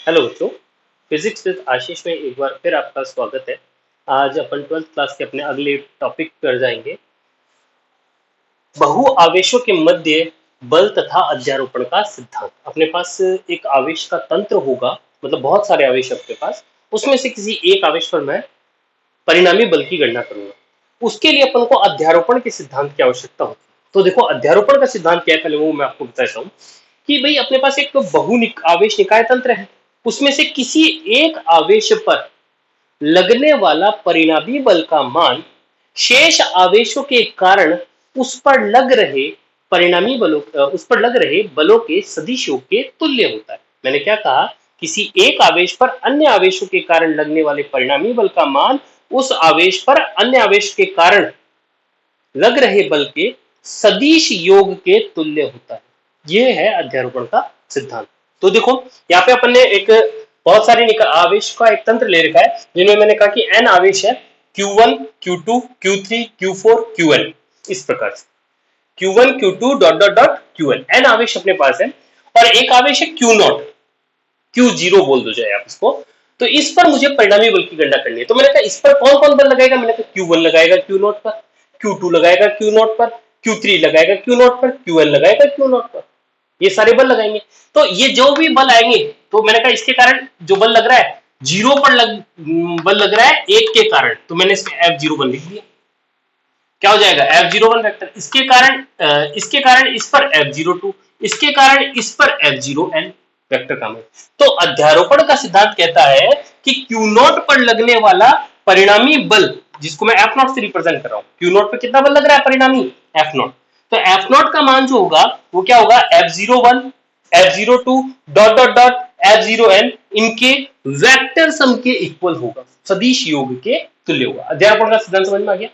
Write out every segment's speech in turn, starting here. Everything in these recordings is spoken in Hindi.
हेलो बच्चों, फिजिक्स विद आशीष में एक बार फिर आपका स्वागत है। आज अपन 12th क्लास के अपने अगले टॉपिक पर जाएंगे। बहु आवेशों के मध्य बल तथा अध्यारोपण का सिद्धांत। अपने पास एक आवेश का तंत्र होगा, मतलब बहुत सारे आवेश अपने पास, उसमें से किसी एक आवेश पर मैं परिणामी बल की गणना करूंगा। उसके लिए अपन को अध्यारोपण के सिद्धांत की आवश्यकता होती है। तो देखो, अध्यारोपण का सिद्धांत क्या है, पहले वो मैं आपको बताता हूँ कि भाई अपने पास एक आवेश निकाय तंत्र है। उसमें से किसी एक आवेश पर लगने वाला परिणामी बल का मान शेष आवेशों के कारण उस पर लग रहे उस पर लग रहे बलों के सदिश योग के तुल्य होता है। मैंने क्या कहा, किसी एक आवेश पर अन्य आवेशों के कारण लगने वाले परिणामी बल का मान उस आवेश पर अन्य आवेश के कारण लग रहे बल के सदिश योग के तुल्य होता है। यह है अध्यारोपण का सिद्धांत। तो देखो, यहाँ पे अपन ने एक बहुत सारे आवेश का एक तंत्र ले रखा है, जिनमें मैंने कहा कि n आवेश है, Q1, Q2, Q3, Q4, Qn। इस प्रकार से Q1, Q2 dot dot dot Qn, n आवेश अपने पास है। और एक आवेश है Q0, Q0 बोल दो चाहे आप इसको। तो इस पर मुझे परिणामी बल की गणना करनी है। तो मैंने कहा इस पर कौन कौन बल लगाएगा, मैंने कहा Q1 लगाएगा Q0 पर, Q2 लगाएगा Q0 पर, Q3 लगाएगा Q0 पर, Qn लगाएगा Q0 पर। ये सारे बल लगाएंगे। तो ये जो भी बल आएंगे, तो मैंने कहा इसके कारण जो बल लग रहा है, जीरो पर बल लग रहा है एक के कारण, तो मैंने इसमें F01 लिख दिया। क्या हो जाएगा, F01 वेक्टर। इसके कारण इस पर F02, इसके कारण इस पर F0n वेक्टर का मान। तो अध्यारोपण का सिद्धांत कहता है कि Q0 पर लगने वाला परिणामी बल, जिसको मैं F0 से रिप्रेजेंट कर रहा हूं, Q0 पे कितना बल लग रहा है परिणामी, F0। तो F0 का मान जो होगा वो क्या होगा, F01, F02 dot dot dot F0n, इनके वेक्टर सम के इक्वल होगा, सदिश योग के तुल्य होगा। अध्यारोपण का सिद्धांत समझ में आ गया।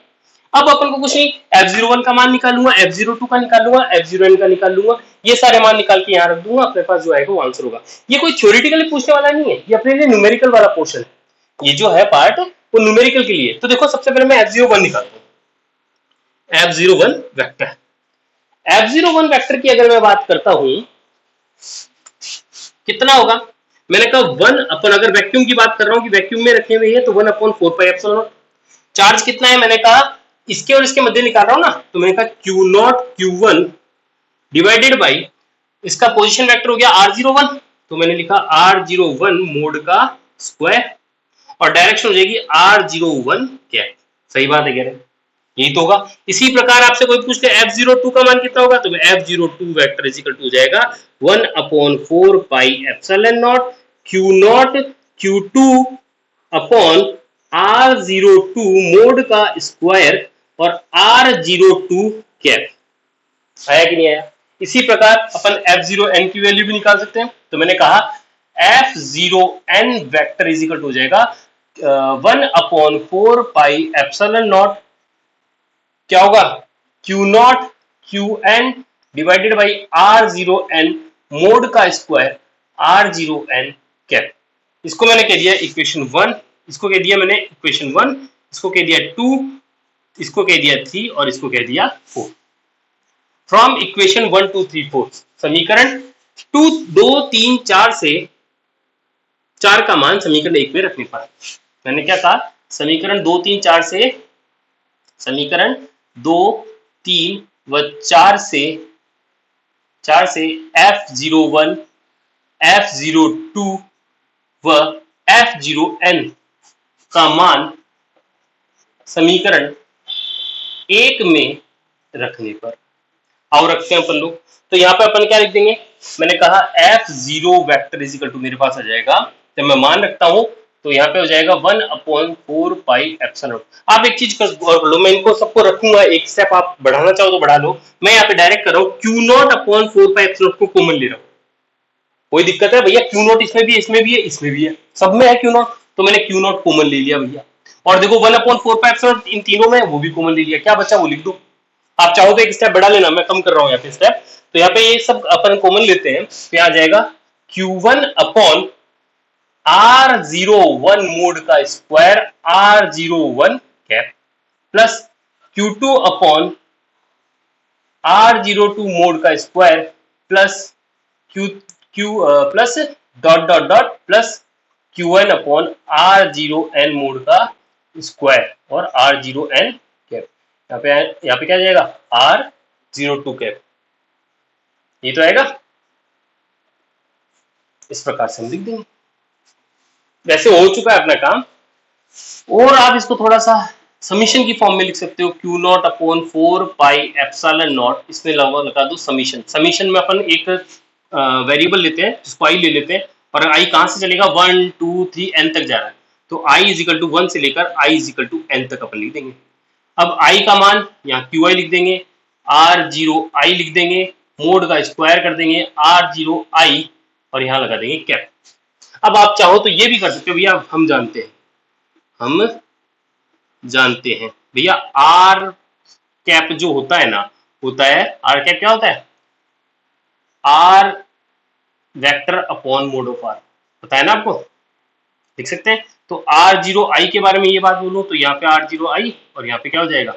अब अपन को कुछ नहीं, F01 का मान निकालूंगा, F02 का निकालूंगा, F0n का निकाल लूंगा, ये सारे मान निकाल के यहाँ रख दूंगा, अपने पास जो आएगा वो आंसर होगा। ये कोई थ्योरेटिकली पूछने वाला नहीं है, ये अपने लिए न्यूमेरिकल वाला पोर्शन है। ये जो है पार्ट वो न्यूमेरिकल के लिए। तो देखो, सबसे पहले मैं F01 निकालता हूँ। F01 वेक्टर, F01 वेक्टर की अगर मैं बात करता हूं, कितना होगा, मैंने कहा 1 अपन, अगर वैक्यूम की बात कर रहा हूं कि वैक्यूम में रखे हुए है, तो 1/4πε0। चार्ज कितना है, मैंने कहा इसके और इसके मध्य निकाल रहा हूं ना, तो मैंने कहा Q0 Q1 डिवाइडेड बाई इसका पोजीशन वेक्टर हो गया R01, तो मैंने लिखा R01 मोड का स्क्वायर, और डायरेक्शन हो जाएगी R01 कैप। सही बात है कह रहे हैं, यही तो होगा। इसी प्रकार आपसे कोई पूछ ले F02 का मान कितना होगा, तो F02 वेक्टर इक्वल टू जाएगा 1/4πε0 Q0 Q2 upon R02 mod का स्क्वायर और R02 कैप। आया कि नहीं आया। इसी प्रकार अपन F0n की वैल्यू भी निकाल सकते हैं। तो मैंने कहा F0n vector is equal to हो जाएगा 1/4πε0, क्या होगा, Q0 Qn divided by R0n mod का स्क्वायर R0n कैप। इसको मैंने कह दिया इक्वेशन 1, इसको कह दिया मैंने इक्वेशन 1, इसको कह दिया 2, इसको कह दिया 3 और इसको कह दिया 4। फ्रॉम इक्वेशन 1 2 3 4, समीकरण 2 3 4 से 4 का मान समीकरण 1 में रखने पर, मैंने क्या कहा, समीकरण 2 3 4 से, समीकरण 2 3 व 4 से F01 F02 व F0n का मान समीकरण 1 में रखने पर। आओ रखते हैं अपन लोग। तो यहाँ पे अपन क्या लिख देंगे, मैंने कहा F0 vector is equal to मेरे पास आ जाएगा, जब मैं मान रखता हूं तो यहाँ पे हो जाएगा 1/4πε0। आप एक चीज कर लो, मैं इनको सबको रखूंगा, एक स्टेप आप बढ़ाना चाहो तो बढ़ा लो। मैं यहाँ पे डायरेक्ट कर रहा हूँ, Q0/4πε0 को कॉमन ले रहा हूँ। कोई दिक्कत है भैया, Q0 इसमें भी है, इसमें भी है, इसमें भी है, सब में है Q0, तो मैंने Q0 कॉमन ले लिया भैया। और देखो 1/4πε0 इन तीनों में, वो भी कॉमन ले लिया, क्या बचा वो लिख दो। आप चाहो तो एक स्टेप बढ़ा लेना, मैं कम कर रहा हूं यहाँ पे स्टेप। तो यहाँ पे ये सब अपन कॉमन लेते हैं, तो आ जाएगा Q1 अपॉन R01 मोड का square R01 cap plus Q2 upon R02 mod का square plus Q plus dot dot dot plus Qn upon R0n mod का स्क्वायर और R0n कैप। यहाँ पे क्या जाएगा R02 कैप, ये तो आएगा। इस प्रकार से हम लिख देंगे। वैसे हो चुका है अपना काम, और आप इसको थोड़ा सा समीशन की फॉर्म में लिख सकते हो। Q not upon 4 pi epsilon not, इसमें लगा दो समीशन। समीशन में अपन एक वेरिएबल लेते हैं जिसको आई ले लेते हैं, और आई कहां से चलेगा 1 2 3 n तक जा रहा है, तो i इज इक्वल टू 1 से लेकर i is equal to n तक अपन लिख देंगे। अब i का मान यहाँ qi लिख देंगे, R0i लिख देंगे, मोड का स्क्वायर कर देंगे R0i, और यहाँ लगा देंगे कैप। अब आप चाहो तो ये भी कर सकते हो भैया, हम जानते हैं भैया आर कैप जो होता है ना, होता है आर कैप क्या होता है, R vector upon mod of R, पता है ना आपको, लिख सकते हैं। तो R0i के बारे में ये बात बोलूं तो यहाँ पे R0i, और यहाँ पे क्या हो जाएगा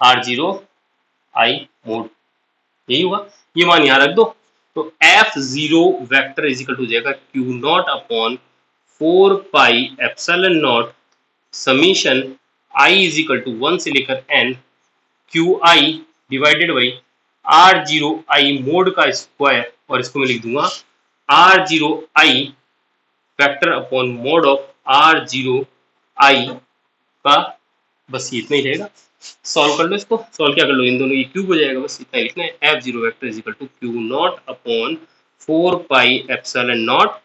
R0i मोड, यही होगा। ये मान यहाँ रख दो, तो F0 vector is equal to जाएगा Q not upon 4 pi epsilon not summation i is equal to 1 से लेकर n Qi divided by R0i mod का स्क्वायर, और इसको मैं लिख दूंगा R0i vector upon mod of R0i का, बस ये इतना ही रहेगा। सॉल्व कर लो इसको, सॉल्व क्या कर लो, इन दोनों की क्यूब हो जाएगा, बस इतना ही लिखना है। F0 vector is equal to Q not upon 4 pi epsilon not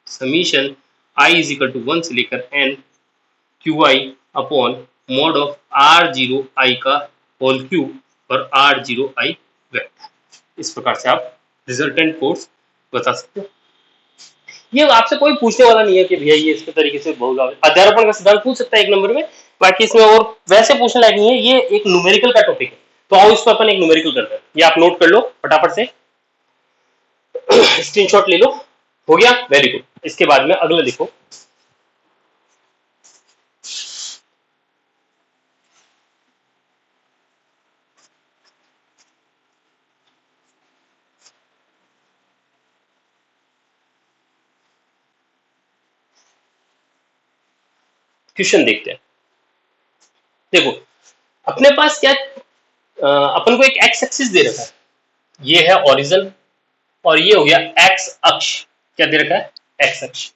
summation i is equal to 1 से लेकर n Qi upon mod of R0i का होल क्यूब और R0i वेक्टर। इस प्रकार से आप रिजल्टेंट फोर्स बता सकते हो। ये आपसे कोई पूछने वाला नहीं है कि भैया ये इसके तरीके से होगा, अध्यारोपण का सिद्धांत पूछ सकता है एक नंबर में, बाकी इसमें और वैसे पूछने लायक नहीं है। ये एक न्यूमेरिकल का टॉपिक है, तो आओ इसको अपन एक न्यूमेरिकल करते हैं। ये आप नोट कर लो फटाफट से, स्क्रीनशॉट ले लो। हो गया, वेरी गुड। इसके बाद में अगला देखो, क्वेश्चन देखते हैं। देखो अपने पास क्या, अपन को एक एक्स एक्सिस दे रखा है, ये है ओरिजिन, और ये हो गया एक्स अक्ष। क्या दे रखा है, एक्स अक्ष।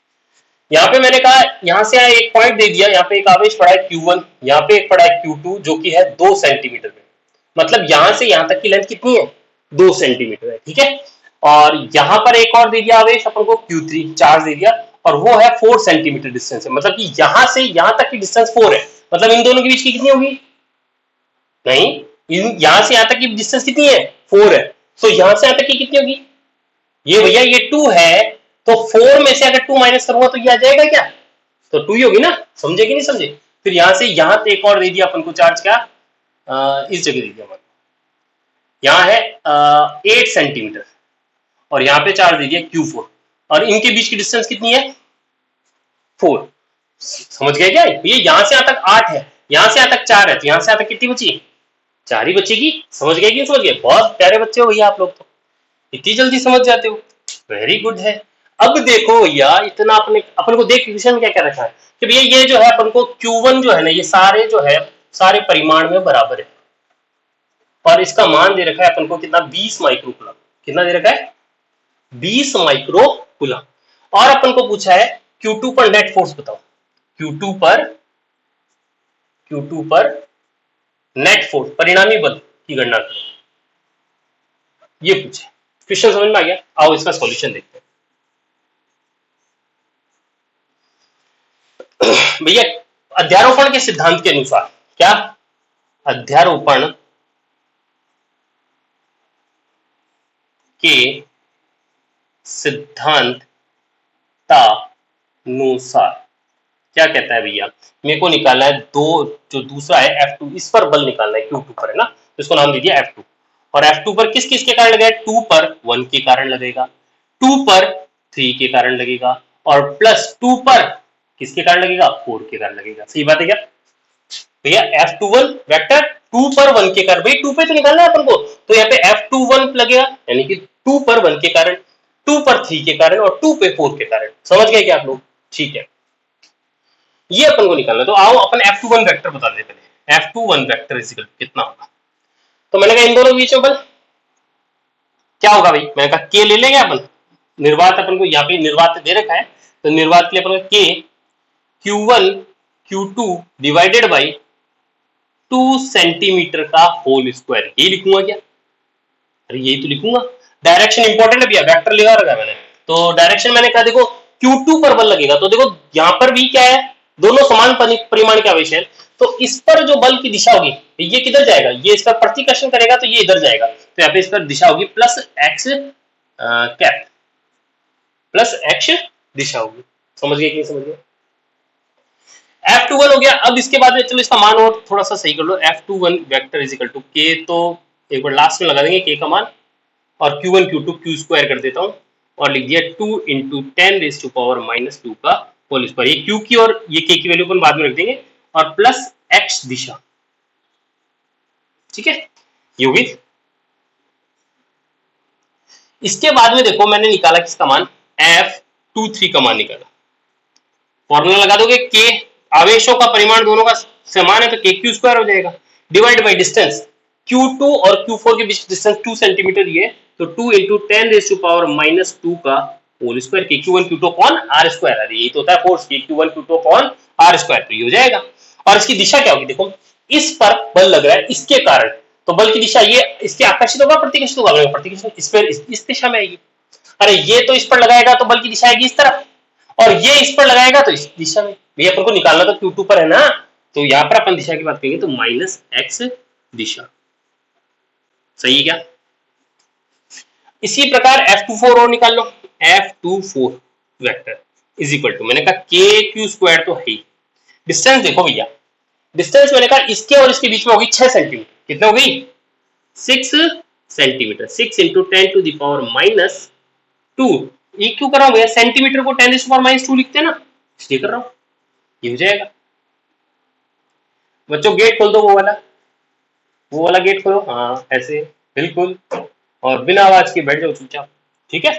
यहाँ पे मैंने कहा यहाँ से एक पॉइंट दे दिया, यहाँ पे एक आवेश पड़ा है Q1, यहाँ पे एक पड़ा है Q2 जो कि है 2 सेंटीमीटर में, मतलब यहां से यहां तक की लेंथ कितनी है 2 सेंटीमीटर है, ठीक है। और यहाँ पर एक और दे दिया आवेश अपन को Q3, चार्ज दे दिया, और वो है 4 सेंटीमीटर डिस्टेंस है, मतलब कि यहां से यहां तक की डिस्टेंस 4 है, मतलब इन दोनों के बीच की कितनी होगी, नहीं, यहां से यहां तक की डिस्टेंस कितनी है 4 है, तो यहां से यहां तक की कितनी होगी, ये भैया ये 2 है, तो 4 में से अगर 2 माइनस करूंगा तो ये आ जाएगा क्या, तो 2 ही होगी ना, समझे कि नहीं समझे। फिर यहां से यहां तक एक और दे दिया अपन को चार्ज, क्या इस जगह दे दिया, यहाँ है 8 सेंटीमीटर, और यहाँ पे चार्ज दे दिया Q4, और इनके बीच की डिस्टेंस कितनी है 4, समझ गए क्या। ये यहां से यहां तक 8 है, यहां से यहां तक 4 है, तो यहां से यहां तक कितनी बची, 4 ही बचेगी, समझ गए कि समझ गए। बहुत प्यारे बच्चे हो भैया आप लोग, तो इतनी जल्दी समझ जाते हो, वेरी गुड है। अब देखो भैया इतना अपन को देख क्वेश्चन में क्या क्या रखा है कि भैया ये जो है अपन को Q1 जो है ना, ये सारे जो है सारे परिमाण में बराबर है, और इसका मान दे रखा है अपन को कितना 20 माइक्रो कूलम, कितना दे रखा है 20 माइक्रो कूलम। और अपन को पूछा है Q2 पर नेट फोर्स बताओ, Q2 पर नेट फोर्स परिणामी बल की गणना करो, ये पूछे। क्वेश्चन समझ में आ गया, आओ इसका सॉल्यूशन देखते हैं। भैया अध्यारोपण के सिद्धांत के अनुसार, क्या अध्यारोपण के सिद्धांतानुसार क्या कहता है भैया, मेरे को निकालना है दो, जो दूसरा है F2, इस पर बल निकालना है Q2 पर, है ना, तो इसको नाम दे दिया F2। और F2 पर किस किस के कारण लगेगा, 2 पर 1 के कारण लगेगा, 2 पर 3 के कारण लगेगा, और प्लस 2 पर किसके कारण लगेगा 4 के कारण लगेगा। सही बात है क्या भैया, F21 वेक्टर 2 पर 1 के कारण, भाई 2 पे तो निकालना है अपन को, तो यहाँ पे F21 लगेगा, यानी कि 2 पर 1 के कारण। 2 पर 3 के कारण और 2 पे 4 के कारण। समझ गए क्या आप लोग? ठीक है, ये अपन को निकालना। तो आओ अपन F21 वेक्टर बता देते पहले। F21 वेक्टर इज इक्वल कितना होगा? तो मैंने कहा इन दोनों के बीच में बल क्या होगा भाई? मैंने कहा के ले लेंगे अपन, निर्वात अपन को यहाँ पे निर्वात दे रखा है, तो निर्वात के लिए अपन के Q1 Q2 divided by 2 centimetre का होल स्क्वायर, ये लिखूंगा क्या? अरे यही तो लिखूंगा। डायरेक्शन इंपॉर्टेंट है भैया, वेक्टर लगा रखा है मैंने, तो डायरेक्शन मैंने कहा देखो Q2 पर बल लगेगा, तो देखो यहाँ पर भी क्या है, दोनों समान परिमाण के आवेश है, तो इस पर जो बल की दिशा होगी ये किधर जाएगा? ये इस पर प्रतिकर्षण करेगा तो ये इधर जाएगा, तो यहाँ पे इस पर दिशा होगी plus x cap, plus x दिशा होगी। समझ गए कि नहीं समझ गए? F21 हो गया। अब इसके बाद में चलो इसका मान और थोड़ा सा सही कर लो। F21 vector is equal to के, तो एक बार लास्ट में लगा देंगे के का मान, और Q1 Q2 Q स्क्वायर कर देता हूं और लिख दिया 2 इंटू 10⁻⁻2 का होल स्क्वायर। ये Q की और ये K की वैल्यू अपन बाद में रख देंगे, और प्लस X दिशा। ठीक है, ये होगी। इसके बाद में देखो मैंने निकाला किसका मान, F23 का मान निकाला। फॉर्मूला लगा दोगे, के आवेशों का परिमाण दोनों का समान है तो के क्यू स्क्वायर हो जाएगा, डिवाइड बाई डिस्टेंस Q2 और Q4 के बीच डिस्टेंस 2 सेंटीमीटर ये, तो 2 इंटू 10⁻⁻2 का होल स्क्वायर, के Q1 Q2 upon are square. अरे यही तो होता है फोर्स, के Q1 Q2 upon are square, तो ये हो जाएगा। और इसकी दिशा क्या होगी? देखो इस पर बल लग रहा है, इसके कारण तो बल की दिशा ये इसके आकर्षित होगा प्रतिकर्षित होगा? प्रतिकर्षित, इस पर इस दिशा में आएगी। अरे ये तो इस पर लगाएगा तो बल की दिशा आएगी इस तरफ, और ये इस पर लगाएगा तो इस दिशा में। भैया अपन को निकालना तो Q2 पर है ना, तो यहाँ पर अपन दिशा की बात करेंगे तो माइनस एक्स दिशा। सही है क्या? इसी प्रकार F24 और निकाल लो। F24 vector is equal to, मैंने कहा के क्यू स्क्वायर तो है ही, डिस्टेंस देखो भैया, डिस्टेंस मैंने कहा इसके और इसके बीच में होगी 6 सेंटीमीटर। कितना हो गई? 6 सेंटीमीटर। 6 इंटू 10⁻²। ये क्यों कर रहा हूं भैया? सेंटीमीटर को 10⁻² लिखते हैं ना, इसलिए कर रहा हूं। ये हो जाएगा। बच्चों गेट खोल दो, वो वाला गेट खोलो। हाँ ऐसे बिल्कुल, और बिना आवाज के बैठ जाओ चुपचाप। ठीक है,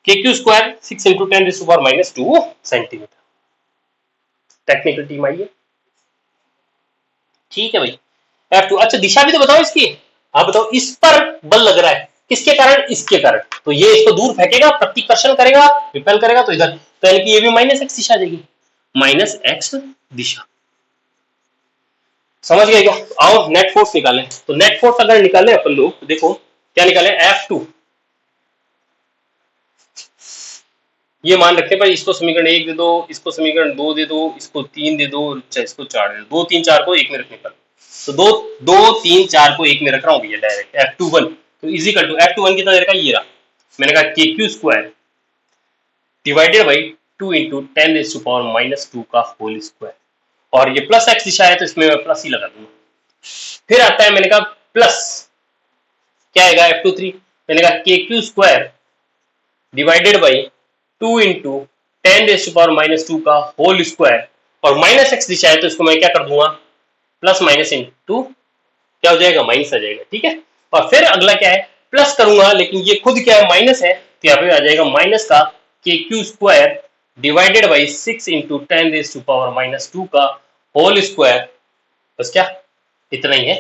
के Q square 6 into 10⁻², centimetre. Technical team आइए। ठीक है भाई, F2। अच्छा दिशा भी तो बताओ इसकी। हाँ बताओ, इस पर बल लग रहा है, किसके कारण? इसके कारण, तो ये इसको दूर फेंकेगा, प्रतिकर्षण करेगा, रिपेल करेगा, तो इधर, तो यानी कि ये भी माइनस एक्स दिशा देगी, माइनस एक्स दिशा। समझ गए क्या? आओ नेट फोर्स निकालें। तो नेट फोर्स अगर निकालें अपन लोग, तो देखो क्या निकालें, F2। ये मान रखते हैं भाई, इसको समीकरण 1 दे दो, इसको समीकरण 2 दे दो, इसको 3 दे दो, इसको 4 दे दो। 2 3 4 को एक में रखने पर, तो 2 3 4 को एक में रख रहा हूँ भैया डायरेक्ट। F21 तो इजिकल टू F21 कितना दे रखा है? ये रहा। मैंने कहा के Q square divided by 2 into 10⁻⁻2 का होल स्क्वायर, और ये प्लस एक्स दिशा है तो इसमें मैं प्लस ही लगा दूंगा। फिर आता है, मैंने कहा प्लस क्या आएगा F23, मैंने कहा के Q square divided by 2 into 10⁻⁻2 का होल स्क्वायर, और माइनस एक्स दिशा है तो इसको मैं क्या कर दूंगा, प्लस माइनस इंटू क्या हो जाएगा, माइनस आ जाएगा। ठीक है, और फिर अगला क्या है, प्लस करूंगा, लेकिन ये खुद क्या है, माइनस है, तो यहाँ पे आ जाएगा माइनस का के Q square divided by 6 into 10⁻⁻2 का होल स्क्वायर। बस क्या, इतना ही है।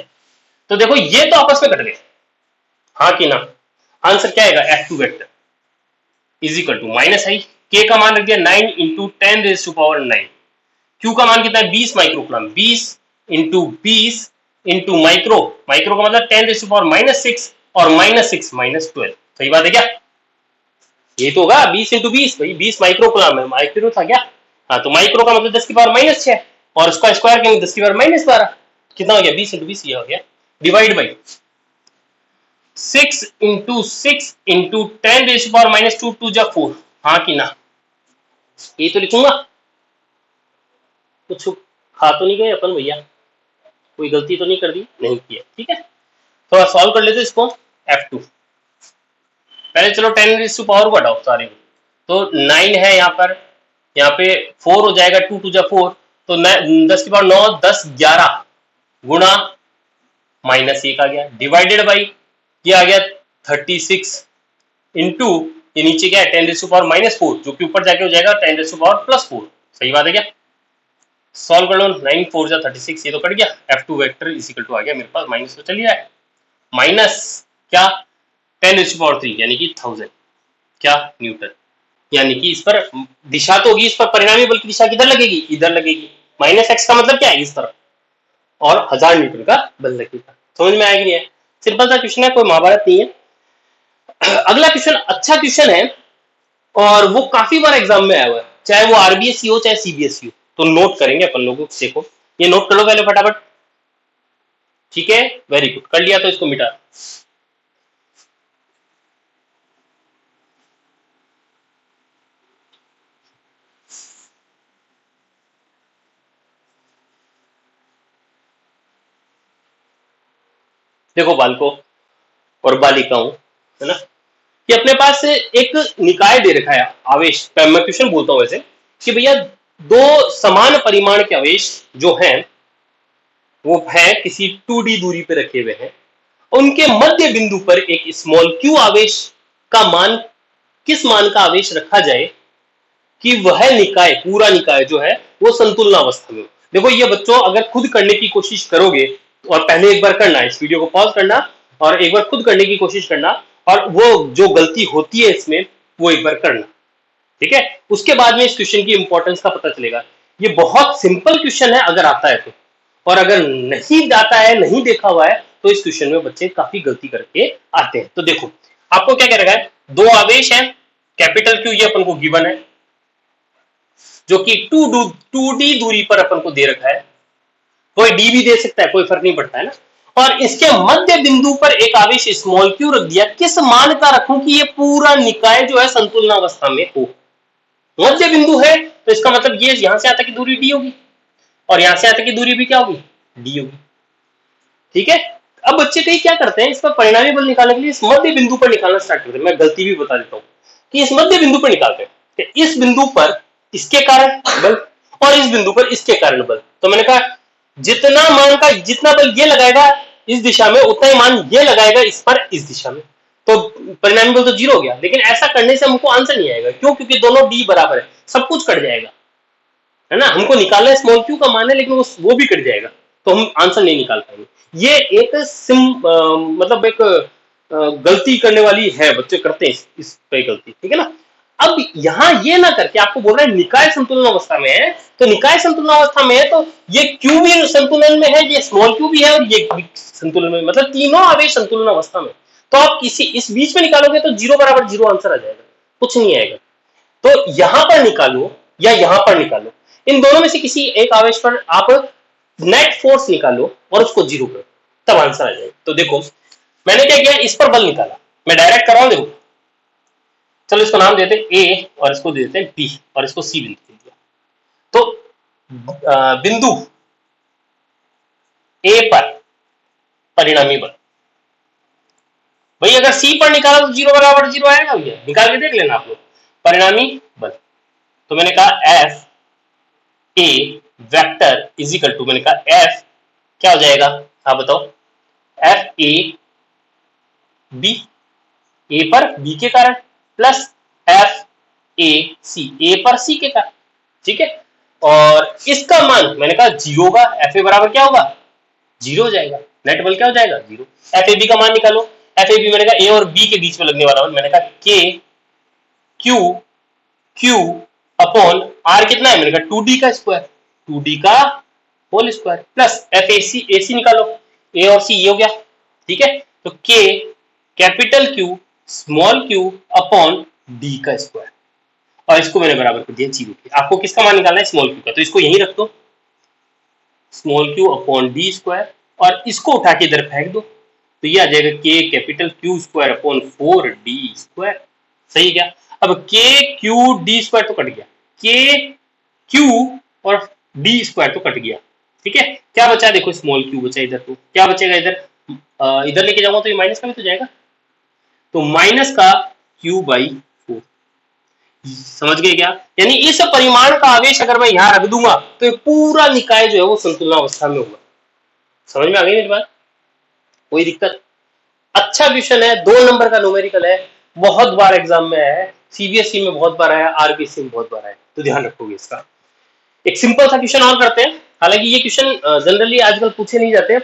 तो देखो ये तो आपस में कट गए, हाँ कि ना? आंसर क्या आएगा, F2 vector is equal to minus I, k का मान रख दिया 9 इंटू 10⁻9, क्यू का मान कितना है 20 microcoulomb, 20 into 20 into micro, micro का मतलब 10⁻⁻6 और -6 -12। सही बात है क्या? ये तो होगा 20 इंटू 20, भाई 20 माइक्रोकूलम है, माइक्रो था क्या? हाँ, तो माइक्रो का मतलब 10⁻⁻6 और उसका स्क्वायर करेंगे 10⁻⁻12। कितना हो गया, 20 इंटू 20 ये हो गया, डिवाइड बाई 6 इंटू 6 इंटू 10⁻⁻2 2 जा 4। हाँ कि ना? ये तो लिखूंगा, कुछ खा तो नहीं गए अपन भैया, कोई गलती तो नहीं कर दी? नहीं किया। ठीक है, थोड़ा सॉल्व कर लेते इसको। F2 पहले चलो 10 पावर को हटाओ सारे, तो 9 है यहाँ पे 4 हो जाएगा, 2 2 जा 4, तो 10 की पावर 9 10 11 गुणा -1 आ गया, डिवाइडेड बाई ये आ गया 36 इंटू ये नीचे क्या है 10⁻⁻⁴, जो कि ऊपर जाके हो जाएगा 10⁻+4। सही बात है क्या? सॉल्व कर लो, 9 4 जा 36, ये तो कट गया। F2 vector is equal to आ गया मेरे पास, माइनस तो चल ही रहा है, माइनस क्या 10⁻³ यानी कि 1000 क्या न्यूटन, यानी कि इस पर दिशा तो होगी, इस पर परिणामी बल की दिशा किधर लगेगी, इधर लगेगी। माइनस एक्स का मतलब क्या है, इस तरफ, और 1000 न्यूटन का बल लगेगा। समझ में आएगी नहीं है? सिंपल सा क्वेश्चन है, कोई महाभारत नहीं है। अगला क्वेश्चन अच्छा क्वेश्चन है और वो काफी बार एग्जाम में आया हुआ है, चाहे वो आरबीएसई हो चाहे सीबीएसई हो, तो नोट करेंगे अपन लोग। देखो ये नोट कर लो पहले फटाफट, ठीक है, वेरी गुड, कर लिया तो इसको मिटा। देखो बालको और बालिकाओं, है ना, कि अपने पास एक निकाय दे रखा है, आवेश, मैं क्वेश्चन बोलता हूं वैसे, कि भैया दो समान परिमाण के आवेश जो हैं वो है किसी 2D दूरी पे रखे हुए हैं, उनके मध्य बिंदु पर एक स्मॉल क्यू आवेश का मान, किस मान का आवेश रखा जाए कि वह निकाय, पूरा निकाय जो है वो संतुलनावस्था में हो। देखो ये बच्चों अगर खुद करने की कोशिश करोगे, और पहले एक बार करना, इस वीडियो को पॉज करना और एक बार खुद करने की कोशिश करना, और वो जो गलती होती है इसमें वो एक बार करना, ठीक है, उसके बाद में इस क्वेश्चन की इंपॉर्टेंस का पता चलेगा। ये बहुत सिंपल क्वेश्चन है अगर आता है तो, और अगर नहीं आता है, नहीं देखा हुआ है, तो इस क्वेश्चन में बच्चे काफी गलती करके आते हैं। तो देखो आपको क्या कह रखा है, दो आवेश है, कैपिटल क्यू ये अपन को गिवन है, जो कि 2D दूरी पर अपन को दे रखा है, कोई डी भी दे सकता है, कोई फर्क नहीं पड़ता है ना, और इसके मध्य बिंदु पर एक आवेश स्मॉल क्यू रख दिया, किस मान का रखूं कि ये पूरा निकाय जो है संतुलनावस्था में हो। मध्य बिंदु है तो इसका मतलब ये यहां से आता की दूरी डी होगी, और यहां से आता की दूरी भी क्या होगी, डी होगी, ठीक है। अब बच्चे कई क्या करते हैं, इसका परिणामी बल निकालने के लिए इस मध्य बिंदु पर निकालना स्टार्ट करते हैं। मैं गलती भी बता देता हूं कि इस मध्य बिंदु पर निकालते हैं, इस बिंदु पर इसके कारण बल और इस बिंदु पर इसके कारण बल। तो मैंने कहा जितना मान का जितना बल ये लगाएगा इस दिशा में, उतना ही मान ये लगाएगा इस पर इस दिशा में, तो परिणामी बल तो 0 हो गया। लेकिन ऐसा करने से हमको आंसर नहीं आएगा, क्यों? क्योंकि दोनों डी बराबर है, सब कुछ कट जाएगा, है ना। हमको निकालना है स्मॉल क्यू का मान है, लेकिन वो भी कट जाएगा, तो हम आंसर नहीं निकाल पाएंगे। ये एक मतलब एक गलती करने वाली है, बच्चे करते हैं इस पे गलती, ठीक है ना। अब यहां ये ना करके आपको बोल रहा है निकाय संतुलन अवस्था में है, तो निकाय संतुलन अवस्था में है तो ये क्यू भी संतुलन में है, ये स्मॉल क्यू भी है और ये भी संतुलन में, मतलब तीनों आवेश संतुलन अवस्था में। तो आप किसी इस बीच में निकालोगे तो 0 बराबर 0 आंसर आ जाएगा, कुछ नहीं आएगा। तो यहां पर निकालो या यहां पर निकालो, इन दोनों में से किसी एक आवेश पर आप नेट फोर्स निकालो और उसको 0 करो, तब आंसर आ जाएगा। तो देखो मैंने क्या किया, इस पर बल निकाला, मैं डायरेक्ट कर रहा हूं। देखो चलो इसको नाम देते हैं ए और इसको दे देते हैं बी और इसको सी बिंदु दे दिया। तो बिंदु ए पर परिणामी बल, भाई अगर सी पर निकाला तो 0 बराबर 0 आएगा भैया, निकाल के देख लेना आप लोग। परिणामी बल, तो मैंने कहा F A vector is equal to, मैंने कहा एफ क्या हो जाएगा, हाँ बताओ, एफ ए बी, ए पर बी के कारण, प्लस एफ ए सी, ए पर सी के कारण, ठीक है। और इसका मान मैंने कहा 0 होगा, एफ ए बराबर क्या होगा, 0 हो जाएगा, नेट बल क्या हो जाएगा 0। एफ ए बी का मान निकालो, एफ ए बी मैंने कहा ए और बी के बीच में लगने वाला बल, मैंने कहा के क्यू क्यू अपॉन आर कितना है, मैंने कहा 2D का स्क्वायर, 2D का whole square, plus F A C निकालो, ए और सी ये हो गया, ठीक है। तो के capital Q small Q upon D का स्क्वायर, और इसको मैंने बराबर कर दिया 0 के। आपको किसका मान निकालना है, स्मॉल क्यू का, तो इसको यहीं रख दो, small Q upon D square, और इसको उठा के इधर फेंक दो, तो ये आ जाएगा के capital Q square upon 4D square. सही क्या? अब के क्यू डी स्क्वायर तो कट गया, के क्यू और डी स्क्वायर तो कट गया, ठीक है। क्या बचा, देखो स्मॉल क्यू बचा इधर, तो क्या बचेगा इधर, इधर लेके जाऊंगा तो ये माइनस का भी तो जाएगा, तो माइनस का क्यू बाई 4। समझ गए क्या? यानी इस परिमाण का आवेश अगर मैं यहां रख दूंगा तो ये पूरा निकाय जो है वो संतुलनावस्था में होगा। समझ में आ गई मेरी बात? कोई दिक्कत? अच्छा क्वेश्चन है, 2 नंबर का न्यूमेरिकल है, बहुत बार एग्जाम में आया है, सीबीएसई में बहुत बार आया है, आरबीएसई में बहुत बार आया है, तो ध्यान रखोगे इसका। एक सिंपल सा क्वेश्चन और करते हैं, हालांकि ये क्वेश्चन जनरली आजकल पूछे नहीं जाते,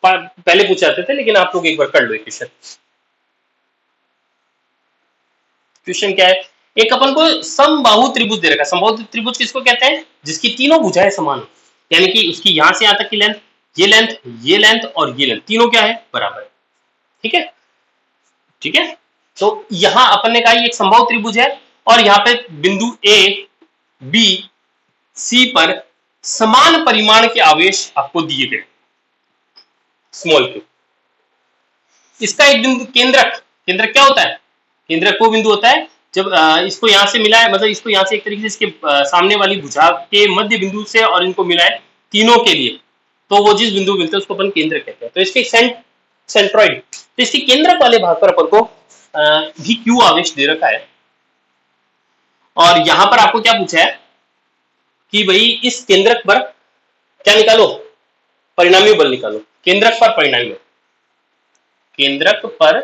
पहले पूछे जाते थे, लेकिन आप लोग एक बार कर लो क्वेश्चन। क्वेश्चन क्या है, एक अपन को समबाहु त्रिभुज दे रखा है। समबाहु त्रिभुज किसको कहते हैं, जिसकी तीनों भुजाएं समान हो, यानी कि उसकी यहां से यहां तक की लेंथ, ये लेंथ, ये लेंथ और ये लेंथ तीनों क्या है, बराबर। ठीक है, ठीक है। तो यहां अपन ने कहा एक समबाहु त्रिभुज है, और यहाँ पे बिंदु ए बी सी पर समान परिमाण के आवेश आपको दिए गए, स्मॉल क्यू। इसका एक बिंदु केंद्रक, केंद्रक क्या होता है, केंद्रक वो बिंदु होता है जब इसको यहां से मिला है, मतलब इसको यहां से एक तरीके से इसके सामने वाली भुजा के मध्य बिंदु से और इनको मिला है तीनों के लिए, तो वो जिस बिंदु मिलते हैं उसको अपन केंद्रक कहते हैं। तो इसके सेंट्रॉइड, तो इसके केंद्रक वाले भाग पर अपन को भी क्यू आवेश दे रखा है, और यहां पर आपको क्या पूछा है कि भाई इस केंद्रक पर क्या निकालो, परिणामी बल निकालो। केंद्रक पर परिणामी बल, केंद्रक पर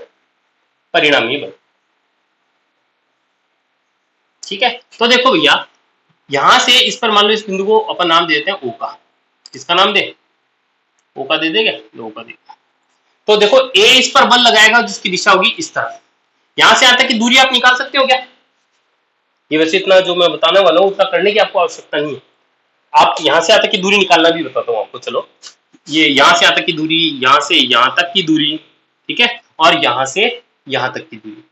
परिणामी बल। ठीक है, तो देखो भैया यहां से इस पर मान लो इस बिंदु को अपन नाम दे देते हैं ओ का। किसका नाम दे, ओ का दे देगा, ओ का दे। तो देखो ए इस पर बल लगाएगा जिसकी दिशा होगी इस तरफ। यहां से यहां तक की दूरी आप निकाल सकते हो क्या, ये वैसे इतना जो मैं बताने वाला हूं उतना करने की आपको आवश्यकता नहीं है, आप यहां से यहां तक की दूरी निकालना भी बताता हूं आपको। चलो ये यहां से यहां तक की दूरी, यहां से यहां तक की दूरी, ठीक है, और यहां से यहां तक की दूरी।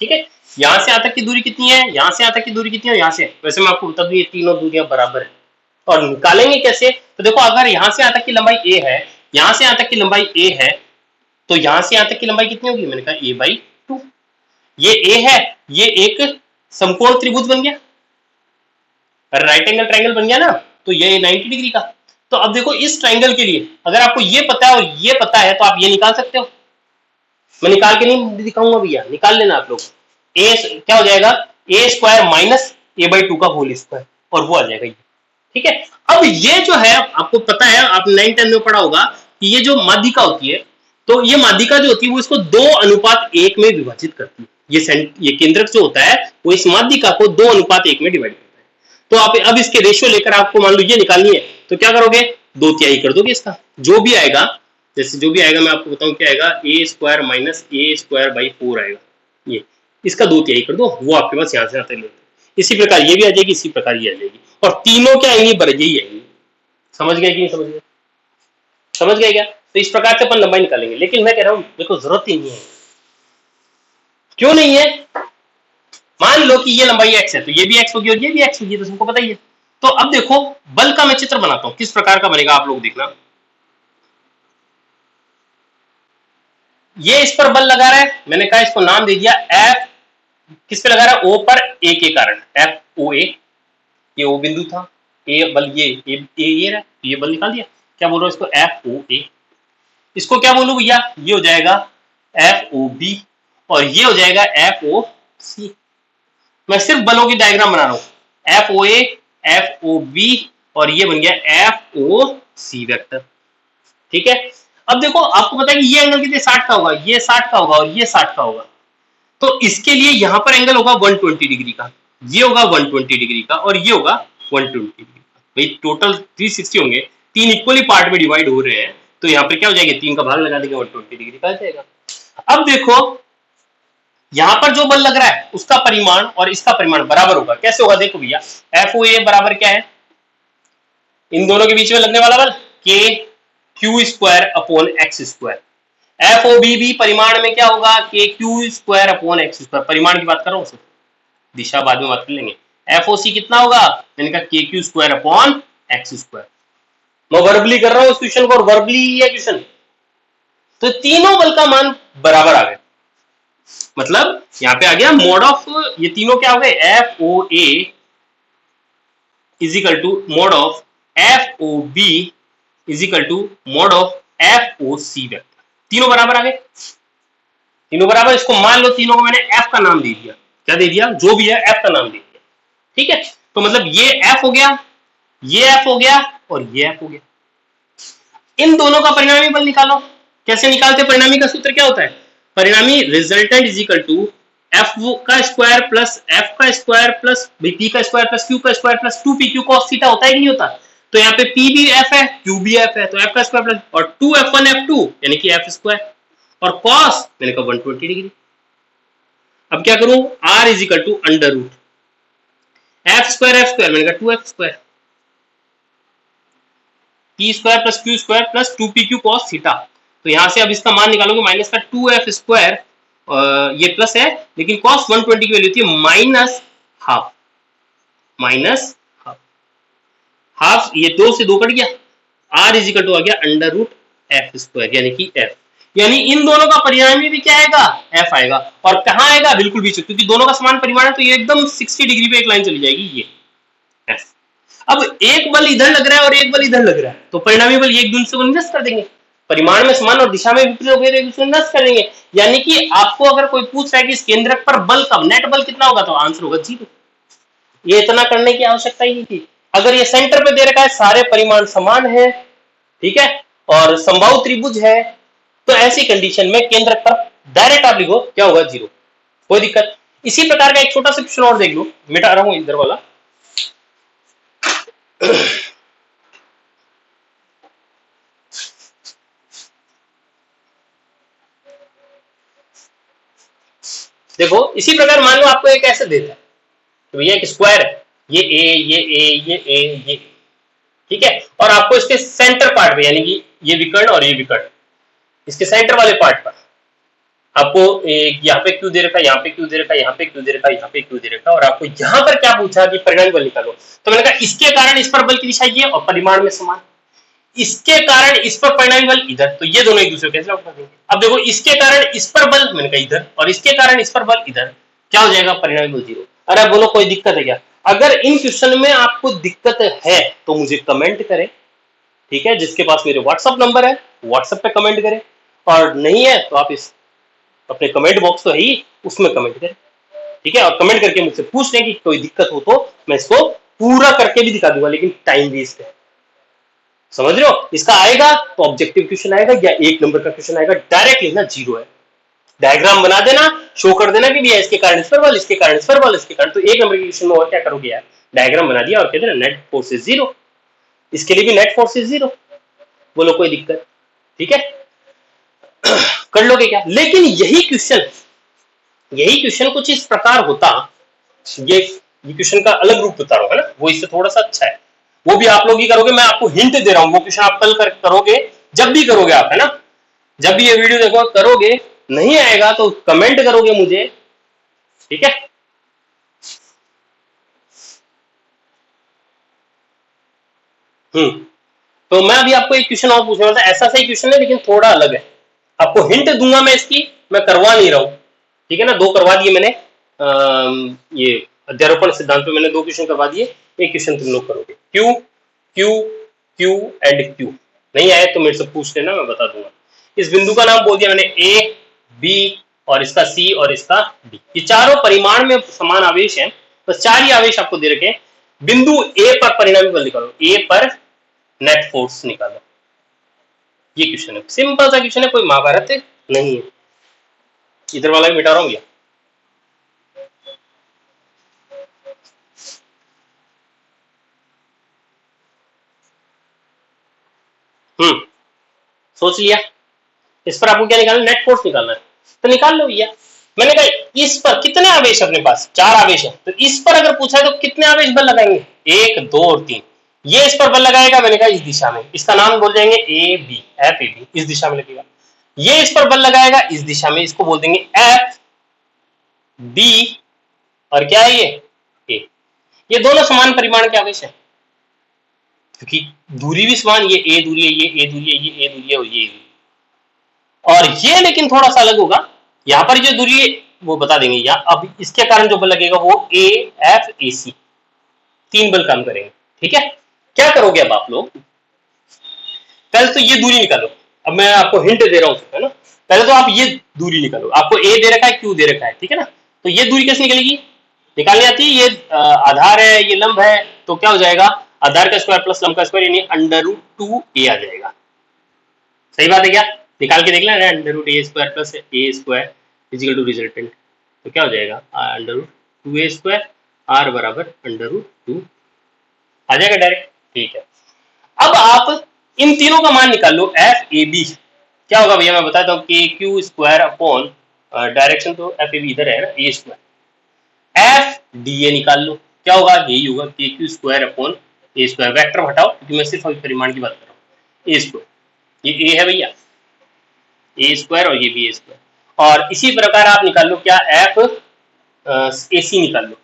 ठीक है, यहां से यहां तक की दूरी कितनी है, यहां से यहां तक की दूरी कितनी है, यहां से, वैसे मैं आपको बता दूं ये तीनों दूरियां बराबर है। और निकालेंगे कैसे, तो देखो अगर यहां से यहां तक की लंबाई ए है, यहां से यहां तक की लंबाई ए है, तो यहां से यहां तक की लंबाई कितनी होगी, मैंने कहा a/2। ये ए है, ये एक समकोण त्रिभुज बन गया, राइट एंगल ट्रायंगल बन गया ना, तो ये 90 डिग्री का। तो अब देखो इस ट्रायंगल के लिए अगर आपको ये पता है और ये पता है तो आप ये निकाल सकते हो। मैं निकाल के नहीं दिखाऊंगा भैया, निकाल लेना आप लोग। ए क्या हो जाएगा, ए स्क्वायर माइनस a/2 का होल स्क्वायर, और वो आ जाएगा ये। ठीक है, अब ये जो है आपको पता है, आपने 9-10 में पढ़ा होगा कि ये जो माध्यिका होती है, तो ये माध्यिका जो होती है वो इसको 2:1 में विभाजित करती है। ये केंद्रक जो होता है वो इस माध्यिका को 2:1 में डिवाइड करता है। तो आप अब इसके रेशियो लेकर आपको मान लो ये निकालनी है, तो क्या करोगे, 2/3 कर दोगे इसका, जो भी आएगा, जैसे जो भी आएगा मैं आपको बताऊं क्या आएगा, A square minus A square by 4 आएगा, ये इसका 2/3 कर दो, वो आपके पास यहाँ से आते हैं। इसी प्रकार ये भी आ जाएगी, इसी प्रकार ये आ जाएगी, और तीनों क्या आएंगी, बराबर ही आएंगी। समझ गए कि नहीं समझ गए, समझ गए क्या, तो इस प्रकार से अपन लंबाई निकालेंगे। लेकिन मैं कह रहा हूं देखो जरूरत ही नहीं है, क्यों नहीं है, मान लो कि ये लंबाई x है तो ये भी x होगी और ये भी x होगी, तो सबको पता ही है। तो अब देखो बल का मैं चित्र बनाता हूं, किस प्रकार का बनेगा आप लोग देखना। ये इस पर बल लगा रहा है, मैंने कहा इसको नाम दे दिया F, किस पे लगा रहा है, O पर, A के कारण, FOA, ये O बिंदु था, A बल ये रहा, ये बल निकाल दिया, क्या बोल रहा हूं इसको, FOA। इसको क्या बोलूं भैया, ये हो जाएगा FOB, और ये हो जाएगा FOC। मैं सिर्फ बलों की डायग्राम बना रहा हूं, FOA, FOB, और ये बन गया FOC वेक्टर। ठीक है, अब देखो आपको पता है कि ये एंगल कितने, 60 का होगा, ये 60 का होगा और ये 60 का होगा, तो इसके लिए यहां पर एंगल होगा 120 डिग्री का, ये होगा 120 डिग्री का, और ये होगा 120 डिग्री का। भाई टोटल 360 होंगे, तीन इक्वली पार्ट में डिवाइड हो रहे हैं, तो यहाँ पे क्या हो जाएगा, 3 का भाग लगा देंगे, 120 डिग्री का आ जाएगा। अब देखो यहां पर जो बल लग रहा है उसका परिमाण और इसका परिमाण बराबर होगा, कैसे होगा देखो भैया, FOA बराबर क्या है, इन दोनों के बीच में लगने वाला बल K Q square upon x square. FOB भी परिमाण में क्या होगा, K Q square upon x square, परिमाण की बात कर रहा हूं, दिशा बाद में बात कर लेंगे। FOC कितना होगा, मैंने कहा K Q square upon x square. मैं वर्बली कर रहा हूं इस क्वेश्चन को, और वर्बली ही है क्वेश्चन, तो तीनों बल का मान बराबर आ गए, मतलब यहां पे आ गया मोड ऑफ, ये तीनों क्या हो गए, FOA is equal to mod of FOB is equal to mod of FOC vector, तीनों बराबर आ गए, तीनों बराबर। इसको मान लो तीनों को मैंने F का नाम दे दिया, क्या दे दिया, जो भी है F का नाम दे दिया। ठीक है, तो मतलब ये F हो गया, ये F हो गया और ये F हो गया। इन दोनों का परिणामी बल निकालो। कैसे निकालते? परिणामी का सूत्र क्या होता है? परिणामी resultant is equal to F का स्क्वायर प्लस एफ का स्क्वायर प्लस पी का स्क्वायर प्लस क्यू का square plus 2pq cos theta होता है कि नहीं होता? तो यहाँ पे p भी f है, q भी f है, तो f का स्क्वायर प्लस और 2f1 f2 यानी कि f स्क्वायर और cos मैंने कहा 120 डिग्री। अब क्या करूं? r is equal to under root f square मैंने कहा 2f square p square plus q square plus 2pq cos theta. तो यहां से अब इसका मान निकालोगे माइनस का 2f स्क्वायर, ये प्लस है लेकिन cos 120 की वैल्यू थी minus half, minus half, half ये 2 से 2 कट गया, r इज इक्वल टू आ गया अंडर रूट एफ स्क्वायर यानी कि f। यानी इन दोनों का परिणामी भी क्या आएगा? f आएगा। और कहां आएगा? बिल्कुल भी, क्योंकि दोनों का समान परिमाण है तो ये एकदम 60 डिग्री पे एक लाइन चली जाएगी, ये f। अब एक बल इधर लग रहा है और एक बल इधर लग रहा है, तो परिणामी बल एक दूसरे को निरस्त कर देंगे। परिमाण में समान और दिशा में विपरीत हो गए तो एक दूसरे को निरस्त कर देंगे। यानी कि आपको अगर कोई पूछ रहा है कि इस केंद्रक पर बल कब नेट बल कितना होगा, तो आंसर होगा 0। ये इतना करने की आवश्यकता ही नहीं थी। अगर ये सेंटर पे दे रखा है, सारे परिमाण समान है, ठीक है, और समबाहु त्रिभुज है, तो ऐसी कंडीशन में केंद्रक पर डायरेक्ट आप लिखो क्या होगा? 0, कोई दिक्कत। इसी प्रकार का एक छोटा सा क्वेश्चन और देख लो, मिटा रहा हूं इधर वाला। देखो इसी प्रकार मान लो आपको एक ऐसे देता है तो भैया एक स्क्वायर है, ये ए, ठीक है, और आपको इसके सेंटर पार्ट पे यानी कि ये विकर्ण और ये विकर्ण, इसके सेंटर वाले पार्ट पर आपको यहाँ पे क्यू दे रखा है, यहाँ पे क्यू दे रखा है, यहाँ पे क्यू दे रखा है, यहाँ पे क्यू दे रखा है, और आपको यहाँ पर क्या पूछा कि परिणामी बल निकालो। तो मैंने कहा इसके कारण इस पर बल की दिशा ये और परिमाण में समान, इसके कारण इस पर परिणामी बल इधर, तो ये दोनों एक दूसरे को कैंसिल आउट कर देंगे। अब देखो इसके कारण इस पर बल मैंने कहा इधर और इसके कारण इस पर बल इधर, क्या हो जाएगा? परिणामी बल 0। अरे बोलो कोई दिक्कत है क्या? अगर इन क्वेश्चन में आपको दिक्कत है तो मुझे कमेंट करें, ठीक है, जिसके पास मेरे व्हाट्सएप नंबर है व्हाट्सएप पे कमेंट करें, और नहीं है तो आप इस अपने कमेंट बॉक्स तो है ही उसमें कमेंट करें, ठीक है, और कमेंट करके मुझसे पूछ लें कि कोई दिक्कत हो तो मैं इसको पूरा करके भी दिखा दूंगा, लेकिन टाइम वेस्ट है, समझ रहे हो? इसका आएगा तो ऑब्जेक्टिव क्वेश्चन आएगा या 1 नंबर का क्वेश्चन आएगा, डायरेक्ट लिखना 0 है, डायग्राम बना देना, शो कर देना कि भैया इसके कारण इस पर बल, इसके कारण इस पर बल, इसके कारण, तो 1 नंबर के क्वेश्चन में और क्या करोगे यार? डायग्राम बना दिया और कहते ना नेट फोर्स इज 0, इसके लिए भी नेट फोर्स इज 0, बोलो कोई दिक्कत? ठीक है, कर लोगे क्या? लेकिन यही क्वेश्चन कुछ इस प्रकार होता, ये क्वेश्चन का अलग रूप बता रहा हूं, है ना, वो इससे थोड़ा सा अच्छा है, वो भी आप लोग ही करोगे, मैं आपको हिंट दे रहा हूं, वो क्वेश्चन आप कल करोगे, जब भी करोगे आप, है ना, जब भी ये वीडियो देखो करोगे, नहीं आएगा तो कमेंट करोगे मुझे, ठीक है। तो मैं अभी आपको एक क्वेश्चन और पूछने वाला था, ऐसा सही क्वेश्चन है लेकिन थोड़ा अलग है, आपको हिंट दूंगा मैं इसकी, मैं करवा नहीं रहा हूं, ठीक है ना, 2 करवा दिए मैंने, ये अध्यारोपण सिद्धांत पे मैंने 2 क्वेश्चन करवा दिए, एक क्वेश्चन तुम लोग करोगे, Q Q Q and Q, नहीं आए तो मेरे से पूछ लेना, मैं बता दूंगा। इस बिंदु का नाम बोल दिया मैंने ए, बी और इसका सी और इसका डी, ये चारों परिमाण में समान आवेश है, बस 4 ही आवेश आपको दे रखे हैं। बिंदु ए पर परिणामी बल निकालो, ए पर नेट फोर्स निकालो, ये क्वेश्चन है, सिंपल सा क्वेश्चन है, कोई महाभारत नहीं है। इधर वाला भी मिटा रहा हूं भैया, सोच लिया, इस पर आपको क्या निकालना? नेट फोर्स निकालना है, तो निकाल लो भैया। मैंने कहा इस पर कितने आवेश अपने पास? 4 आवेश है, तो इस पर अगर पूछा है तो कितने आवेश बल लगाएंगे? 1 2 और 3, ये इस पर बल लगाएगा, मैंने कहा इस दिशा में, इसका नाम बोल देंगे A B, F A B, इस दिशा में लगेगा। ये इस पर बल लगाएगा इस दिशा में, इसको बोल देंगे एफ बी, और क्या है ये ए। ये दोनों समान परिमाण के आवेश है, क्योंकि दूरी भी समान, ये ए दूरी है, ये ए दूरी है, ये ए दूरी है और ये ए दूरी, और ये लेकिन थोड़ा सा अलग होगा, यहां पर जो दूरी है वो बता देंगे, या अब इसके कारण जो बल लगेगा वो ए एफ ए सी, 3 बल काम करेंगे, ठीक है। क्या करोगे अब आप लोग? पहले तो ये दूरी निकालो, अब मैं आपको हिंट दे रहा हूं, है ना, पहले तो आप ये दूरी निकालो, आपको ए दे रखा है, क्यू दे रखा है, ठीक है ना, तो ये दूरी कैसे निकलेगी? निकालनी आती है। ये आधार है, ये लंब है, तो क्या हो जाएगा, आधार का स्क्वायर प्लस लंब का स्क्वायर यानी √2a आ जाएगा। सही बात है क्या? निकाल के देख लेना, √a² plus a square equal to resultant, तो क्या हो जाएगा, √2a² r बराबर √2 आ जाएगा डायरेक्ट। ठीक है, अब आप इन तीनों का मान निकाल लो। एफ ए बी क्या होगा भैया, मैं बताता हूँ, के क्यू स्क्वायर अपॉन डायरेक्शन तो एफ ए बी इधर है ना, ए स्क्वायर, एफ डी ए निकाल लो, क्या होगा, यही होगा, के क्यू स्क्वायर अपॉन ए स्क्वायर। वेक्टर हटाओ क्योंकि मैं सिर्फ अभी परिमाण की बात कर रहा हूँ। ए स्क्वायर, ये ए है भैया, ए स्क्वायर, और ये भी ए स्क्वायर। और इसी प्रकार आप निकाल लो क्या, एफ ए सी निकाल लो,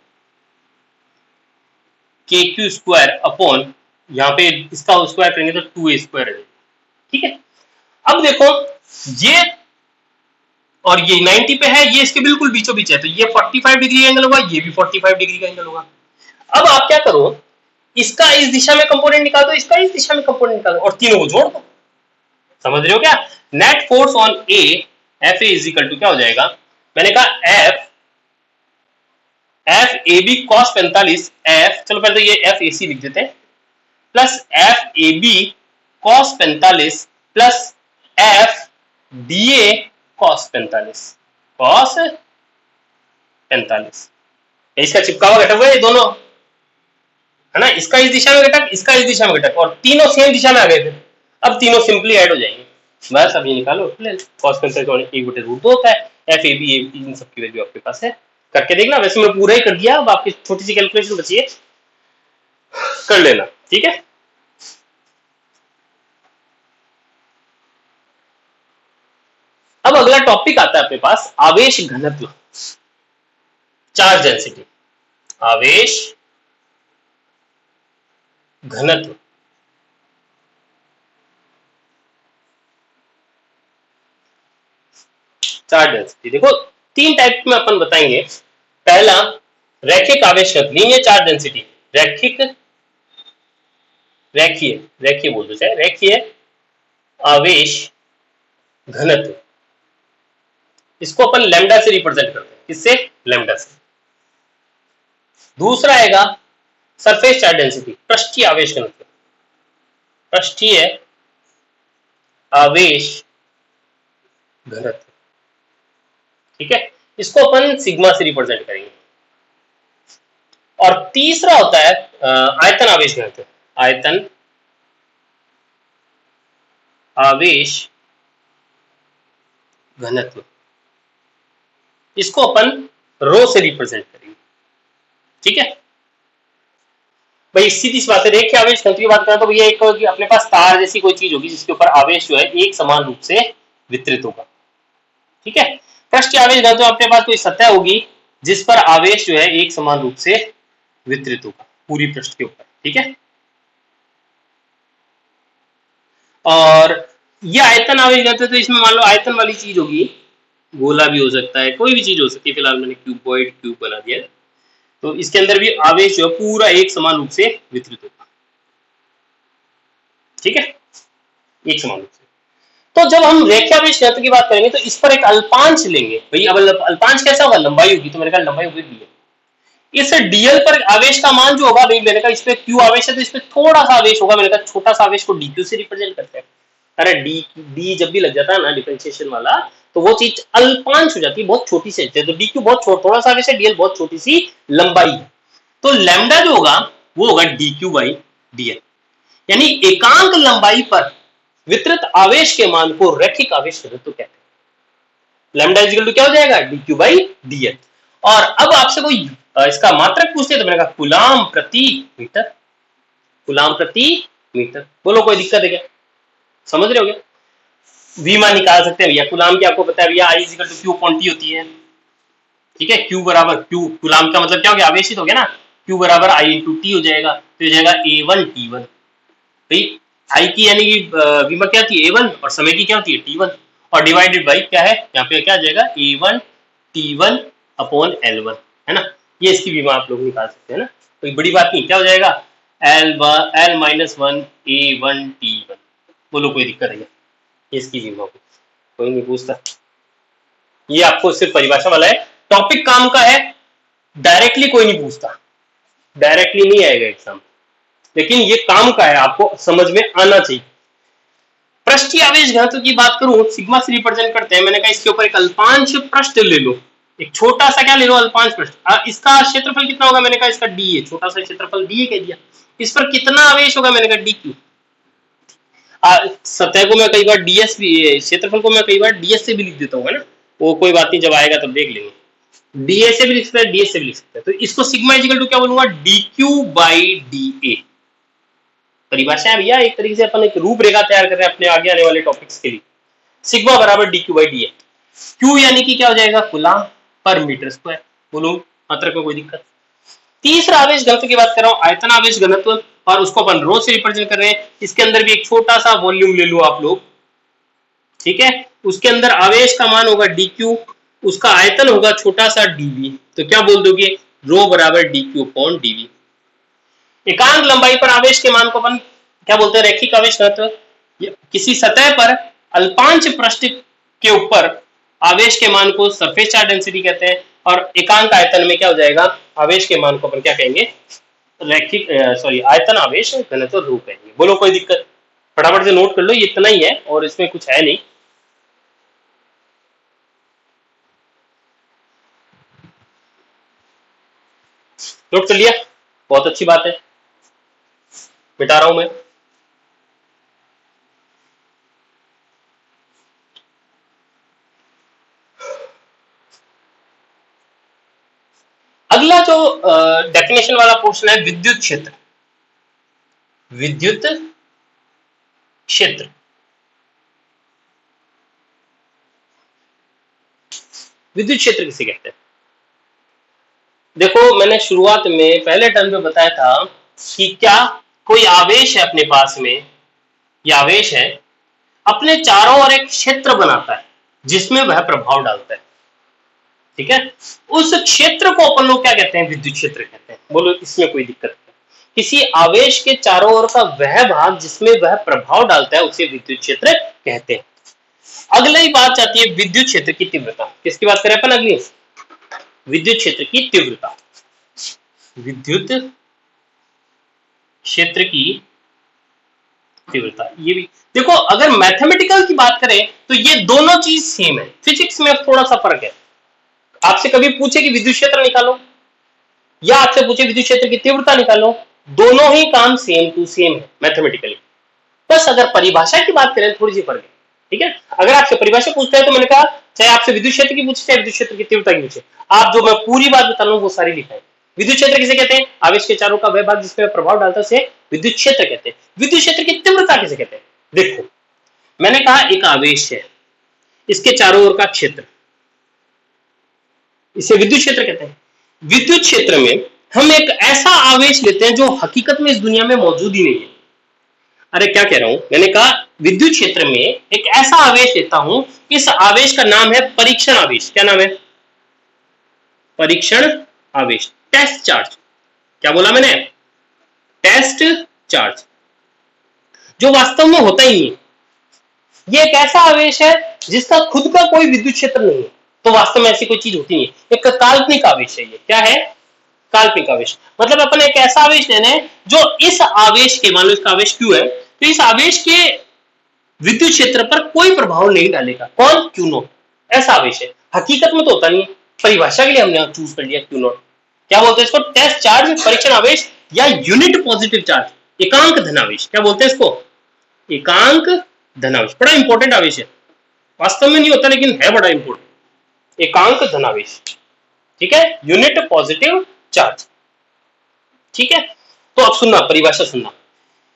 के क्यू स्क्वायर अपॉन, यहाँ पे इसका स्क्वायर करेंगे तो 2a² है। ठीक है, अब देखो ये और ये 90 पे है, ये इसके बिल्कुल बीचों बीच है, तो ये 45 डिग्री एंगल होगा, ये भी 45 डिग्री का एंगल होगा। अब आप क्या करो, इसका इस दिशा में कंपोनेंट निकाल दो, इसका इस दिशा में कंपोनेंट निकाल दो, और तीनों को जोड़ दो। समझ रहे हो क्या? Net force on A F A is equal to क्या हो जाएगा, मैंने कहा F A B cos 45 F, चलो पहले तो ये एफ ए सी लिख देते हैं, plus F A B cos 45 plus F D A cos 45 इसका चिपका हुआ घटक हुआ ये दोनों, है ना, इसका इस दिशा में घटक, इसका इस दिशा में घटक, और तीनों सेम दिशा में आ गए थे। अब तीनों सिंपली ऐड हो जाएंगे, बस अब ये निकालो, कॉस 45 1/√2 होता है, एफ ए बी इन सबकी वैल्यू आपके पास है, करके देखना। वैसे मैं पूरा ही कर दिया, अब आपकी छोटी सी कैलकुलेशन बची है, कर लेना। ठीक है, अब अगला टॉपिक आता है अपने पास, आवेश घनत्व, चार्ज डेंसिटी, आवेश घनत्व। चार्ज डेंसिटी देखो तीन टाइप में अपन बताएंगे। पहला रैखिक आवेश घनत्व, लीनियर चार्ज डेंसिटी, रैखिक, रेखीय बोल दो चाहे, रेखीय आवेश घनत्व, इसको अपन लैम्डा से रिप्रेजेंट करते हैं, किससे, लैम्डा से। दूसरा आएगा सरफेस चार्ज डेंसिटी, पृष्ठीय आवेश घनत्व, पृष्ठीय आवेश घनत्व। ठीक है, इसको अपन सिग्मा से रिप्रेजेंट करेंगे। और तीसरा होता है आयतन आवेश घनत्व, आयतन आवेश घनत्व, इसको अपन रो से रिप्रेजेंट करेंगे। ठीक है भाई, सीधी सी बात है, रेखीय आवेश घनत्व की बात करें तो भैया एक कि अपने पास तार जैसी कोई चीज होगी जिसके ऊपर आवेश जो है एक समान रूप से वितरित होगा। ठीक है, पृष्ठीय आवेश घनत्व अपने पास कोई सतह होगी जिस पर आवेश जो है एक समान रूप से वितरित होगा पूरी पृष्ठ के ऊपर। ठीक है, और ये आयतन आवेश घनत्व, तो इसमें मान लो आयतन वाली चीज होगी, गोला भी हो सकता है, कोई भी चीज हो सकती है, फिलहाल मैंने क्यूबॉइड क्यूब बना दिया है, तो इसके अंदर भी आवेश जो है पूरा एक समान रूप से वितरित होगा। ठीक है, एक समान रूप से। तो जब हम रेखीय आवेश घनत्व की बात करेंगे तो इस पर एक अल्पांश लेंगे भाई। अब अल्पांश कैसा होगा, लंबाई होगी, तो मैंने कहा लंबाई होगी डीएल। इस डीएल पर आवेश का मान जो होगा भाई, मैंने कहा इसमें क्यू आवेश है तो इसमें थोड़ा सा आवेश होगा, मैंने कहा छोटा सा आवेश को डीक्यू से रिप्रेजेंट करते हैं। अरे डी जब भी लग जाता है ना डिफरेंशिएशन वाला, तो वो चीज अल्पांश हो जाती है, बहुत छोटी सी। तो डी क्यू बहुत थोड़ा सा आवेश है, डीएल बहुत छोटी सी लंबाई है, तो लैम्डा जो होगा वो होगा डी क्यू बाई डीएल, यानी एकांक लंबाई पर वितरित आवेश के मान को रैखिक आवेश घनत्व कहते हैं। लैम्डा इक्वल टू क्या हो जाएगा, डी क्यू बाई डीएल। और अब आपसे कोई इसका मात्रक पूछते तो मैंने कहा कूलाम प्रति मीटर, कूलाम प्रति मीटर। बोलो कोई दिक्कत है क्या, समझ रहे हो क्या? वी मान निकाल सकते हैं भैया, कूलाम की आपको पता है भैया, I equal to Q upon T होती है। ठीक है, क्यू बराबर क्यू, कूलाम का मतलब क्या हो गया, आवेशित हो गया ना, क्यू बराबर आई इंटू टी हो जाएगा, तो हो जाएगा A1 T1। भाई आई की यानी कि विमा क्या थी A1, और समय की क्या होती है T1, और डिवाइडेड बाई क्या है, यहाँ पे क्या आ जाएगा A1 T1 अपॉन L1, है ना। ये इसकी विमा आप लोग निकाल सकते हैं ना, कोई बड़ी बात नहीं। क्या हो जाएगा L माइनस 1 A1 T1। बोलो कोई दिक्कत है, इसकी विमा को कोई नहीं पूछता, ये आपको सिर्फ परिभाषा वाला है, टॉपिक काम का है, डायरेक्टली कोई नहीं पूछता, डायरेक्टली नहीं आएगा एग्जाम, लेकिन ये काम का है, आपको समझ में आना चाहिए। पृष्ठीय आवेश घनत्व की बात करूं, सिग्मा से रिप्रेजेंट करते हैं। मैंने कहा इसके ऊपर एक अल्पांश पृष्ठ ले लो, एक छोटा सा क्या ले लो, अल्पांश पृष्ठ। इसका क्षेत्रफल कितना होगा, मैंने कहा इसका डी है, छोटा सा क्षेत्रफल डी है कह दिया। इस पर कितना आवेश होगा, मैंने कहा डी क्यू। सतह को मैं कई बार डीएस भी, क्षेत्रफल को मैं कई बार डीएस से भी लिख देता हूँ, है ना, वो कोई बात नहीं, जब आएगा तब देख लेंगे। डीएस से भी लिख सकते हैं, डीएस से भी लिख सकते हैं। तो इसको सिग्मा इक्वल टू क्या बोलूंगा, D Q by D A. परिभाषा है भैया, एक तरीके से अपन एक रूपरेखा तैयार कर रहे हैं अपने आगे आने वाले टॉपिक्स के लिए। सिग्मा बराबर D Q by D A. Q यानी कि क्या हो जाएगा, कूलम पर मीटर स्क्वायर। बोलो मात्रक में कोई दिक्कत। तीसरा आवेश घनत्व की बात कर रहा हूं, आयतन आवेश घनत्व, और उसको अपन रो से रिप्रेजेंट कर रहे हैं। इसके अंदर भी एक छोटा सा वॉल्यूम ले लो आप लोग, ठीक है। उसके अंदर आवेश का मान होगा डी क्यू, उसका आयतन होगा छोटा सा डीवी। तो क्या बोल दोगे, रो बराबर डी क्यू अपॉन डीवी। एकांक लंबाई पर आवेश के मान को अपन क्या बोलते हैं, रैखिक आवेश घनत्व। किसी सतह पर अल्पांश पृष्ठ के ऊपर आवेश के मान को सरफेस चार्ज डेंसिटी कहते हैं, और एकांक आयतन में क्या हो जाएगा, आवेश के मान को अपन क्या कहेंगे, रैखिक आयतन आवेश घनत्व रो कहेंगे। बोलो कोई दिक्कत, फटाफट से नोट कर लो, ये इतना ही है और इसमें कुछ है नहीं। नोट कर लिया, बहुत अच्छी बात है, मिटा रहा हूं मैं। अगला जो डेफिनेशन वाला पोर्शन है, विद्युत क्षेत्र। विद्युत क्षेत्र, विद्युत क्षेत्र किसे कहते हैं। देखो मैंने शुरुआत में पहले टर्म में बताया था कि क्या कोई आवेश है अपने पास में, यह आवेश है, अपने चारों ओर एक क्षेत्र बनाता है जिसमें वह प्रभाव डालता है, ठीक है। उस क्षेत्र को अपन लोग क्या कहते हैं, विद्युत क्षेत्र कहते हैं। बोलो इसमें कोई दिक्कत नहीं। किसी आवेश के चारों ओर का वह भाग जिसमें वह प्रभाव डालता है उसे विद्युत क्षेत्र कहते हैं। अगली बात आती है विद्युत क्षेत्र की तीव्रता। किसकी बात करें अपन अगली, विद्युत क्षेत्र की तीव्रता। विद्युत क्षेत्र की तीव्रता, ये भी देखो, अगर मैथमेटिकल की बात करें तो ये दोनों चीज सेम है, फिजिक्स में थोड़ा सा फर्क है। आपसे कभी पूछे कि विद्युत क्षेत्र निकालो, या आपसे पूछे विद्युत क्षेत्र की तीव्रता निकालो, दोनों ही काम सेम टू सेम है मैथमेटिकली। बस अगर परिभाषा की बात करें थोड़ी सी फर्क है, ठीक है। अगर आपसे परिभाषा पूछते हैं तो मैंने कहा चाहे आपसे विद्युत क्षेत्र की पूछे चाहे विद्युत क्षेत्र की तीव्रता की पूछे, आप जो मैं पूरी बात बता रहा हूं वो सारी लिखा है। विद्युत क्षेत्र किसे कहते हैं, आवेश के चारों का वह भाग जिसमें प्रभाव डालता है उसे विद्युत क्षेत्र कहते हैं। विद्युत क्षेत्र की तीव्रता किसे कहते हैं, देखो मैंने कहा एक आवेश है, इसके चारों ओर का क्षेत्र, इसे विद्युत क्षेत्र कहते हैं। विद्युत क्षेत्र में हम एक ऐसा आवेश लेते हैं जो हकीकत में इस दुनिया में मौजूद ही नहीं है। अरे क्या कह रहा हूं, मैंने कहा विद्युत क्षेत्र में एक ऐसा आवेश लेता हूं, इस आवेश का नाम है परीक्षण आवेश। क्या नाम है, परीक्षण आवेश, टेस्ट चार्ज। क्या बोला मैंने, टेस्ट चार्ज, जो वास्तव में होता ही नहीं। ये एक ऐसा आवेश है जिसका खुद का कोई विद्युत क्षेत्र नहीं है, तो वास्तव में ऐसी कोई चीज होती नहीं है, एक काल्पनिक आवेश है। ये क्या है, काल्पनिक आवेश। मतलब अपन एक ऐसा आवेश लेना है जो इस आवेश के, मान लो इसका आवेश क्यू है, तो इस आवेश के विद्युत क्षेत्र पर कोई प्रभाव नहीं डालेगा। कौन, क्यू नॉट, ऐसा आवेश है। हकीकत में तो होता नहीं है, परिभाषा के लिए हमने चूज कर लिया क्यू नॉट। क्या बोलते हैं इसको, टेस्ट चार्ज, परीक्षण आवेश, या यूनिट पॉजिटिव चार्ज, एकांक धनावेश। क्या बोलते हैं इसको, एकांक धनावेश। बड़ा इंपॉर्टेंट आवेश है, वास्तव में नहीं होता लेकिन है बड़ा इंपॉर्टेंट, एकांक धनावेश, ठीक है, यूनिट पॉजिटिव चार्ज, ठीक है। तो अब सुनना, परिभाषा सुनना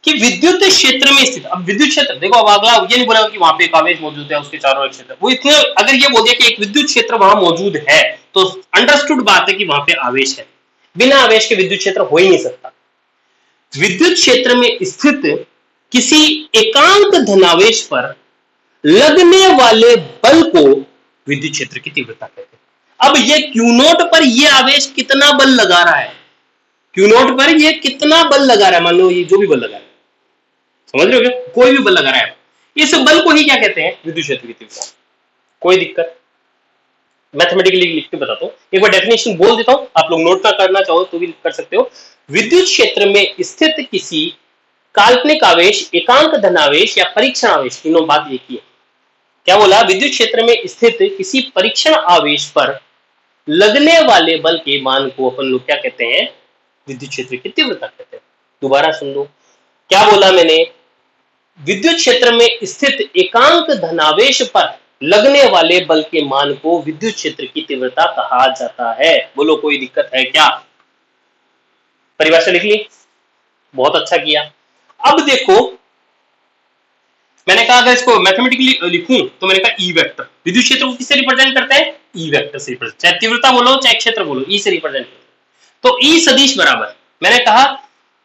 कि विद्युत क्षेत्र में स्थित, अब विद्युत क्षेत्र देखो, अब अगला ये नहीं बोला कि वहां पे एक आवेश मौजूद है उसके चारों ओर क्षेत्र, वो इतने, अगर ये बोल दिया कि एक विद्युत क्षेत्र वहां मौजूद है तो अंडरस्टूड बात है कि वहां पे आवेश है। बिना आवेश के विद्युत क्षेत्र हो ही नहीं सकता। विद्युत क्षेत्र में स्थित किसी एकांक धनावेश पर लगने वाले बल को विद्युत क्षेत्र की तीव्रता कहते हैं। अब ये क्यू नॉट पर ये आवेश कितना बल लगा रहा है, क्यू नॉट पर ये कितना बल लगा रहा है, मान लो ये जो भी बल लगा रहा है, समझ रहे हो क्या, कोई भी बल लगा रहा है, इस बल को ही क्या कहते हैं, विद्युत क्षेत्र की तीव्रता। कोई दिक्कत, मैथमेटिकली लिख के बताता हूं, एक बार डेफिनेशन बोल देता हूं, आप लोग नोट ना करना चाहो तो भी कर सकते हो। विद्युत क्षेत्र में स्थित किसी काल्पनिक आवेश, एकांक धनावेश या परीक्षण आवेश, तीनों बात एक ही है। क्या बोला? विद्युत क्षेत्र में स्थित किसी परीक्षण आवेश पर लगने वाले बल के मान को अपन लोग क्या कहते हैं? विद्युत क्षेत्र की तीव्रता कहते हैं। दोबारा सुन लो, क्या बोला मैंने? विद्युत क्षेत्र में स्थित एकांक धनावेश पर लगने वाले बल के मान को विद्युत क्षेत्र की तीव्रता कहा जाता है। बोलो, कोई दिक्कत है क्या? परिभाषा लिख ली? बहुत अच्छा किया। अब देखो, मैंने कहा अगर इसको मैथमेटिकली लिखूं तो मैंने कहा ई वेक्टर। विद्युत क्षेत्र को किससे रिप्रेजेंट करते हैं? ई वेक्टर से रिप्रेजेंट, चाहे तीव्रता बोलो चाहे क्षेत्र बोलो, ई से रिप्रेजेंट करते हैं। तो ई सदिश बराबर, मैंने कहा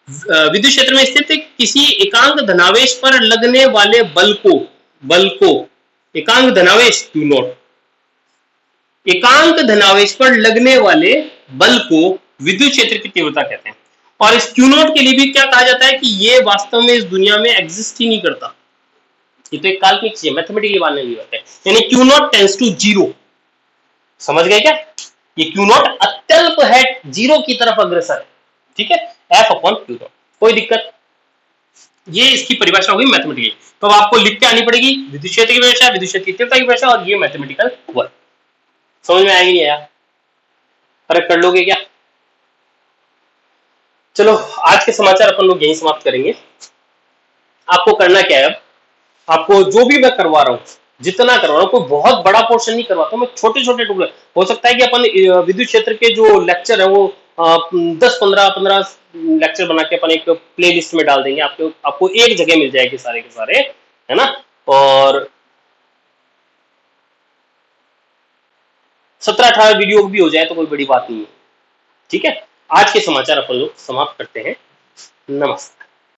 विद्युत क्षेत्र में स्थित किसी एकांक धनावेश पर लगने वाले बल को एकांक धनावेश क्यू नॉट, एकांक धनावेश पर लगने वाले बल को विद्युत क्षेत्र की तीव्रता कहते हैं। और इस क्यू नॉट के लिए भी क्या कहा जाता है कि ये वास्तव में इस दुनिया में एग्जिस्ट ही नहीं करता, ये तो एक काल्पनिक चीज है, मैथमेटिकली मानने की बात है। यानी Q not tends to zero, समझ गए क्या? ये क्यू नॉट अत्यल्प है, जीरो की तरफ अग्रसर है, ठीक है, एफ अपॉन क्यू नॉट। कोई दिक्कत? ये इसकी परिभाषा होगी मैथमेटिकली। तो अब आपको लिख के आनी पड़ेगी विद्युत क्षेत्र की परिभाषा, विद्युत क्षेत्र की तीव्रता की परिभाषा और ये मैथमेटिकल वर्क। समझ में आएगी नहीं आया? फर्क कर लोगे क्या? चलो, आज के समाचार अपन लोग यहीं समाप्त करेंगे। आपको करना क्या है अब? आपको जो भी मैं करवा रहा हूँ, जितना करवा रहा हूँ, कोई बहुत बड़ा पोर्शन नहीं करवाता हूँ मैं, छोटे छोटे टुकड़े। हो सकता है कि अपन विद्युत क्षेत्र के जो लेक्चर है वो 10-15 लेक्चर बना के अपन एक प्ले लिस्ट में डाल देंगे, आपको एक जगह मिल जाएगी सारे के सारे, है ना। और 17-18 वीडियो भी हो जाए तो कोई बड़ी बात नहीं है, ठीक है। आज के समाचार अपन लोग समाप्त करते हैं। नमस्कार।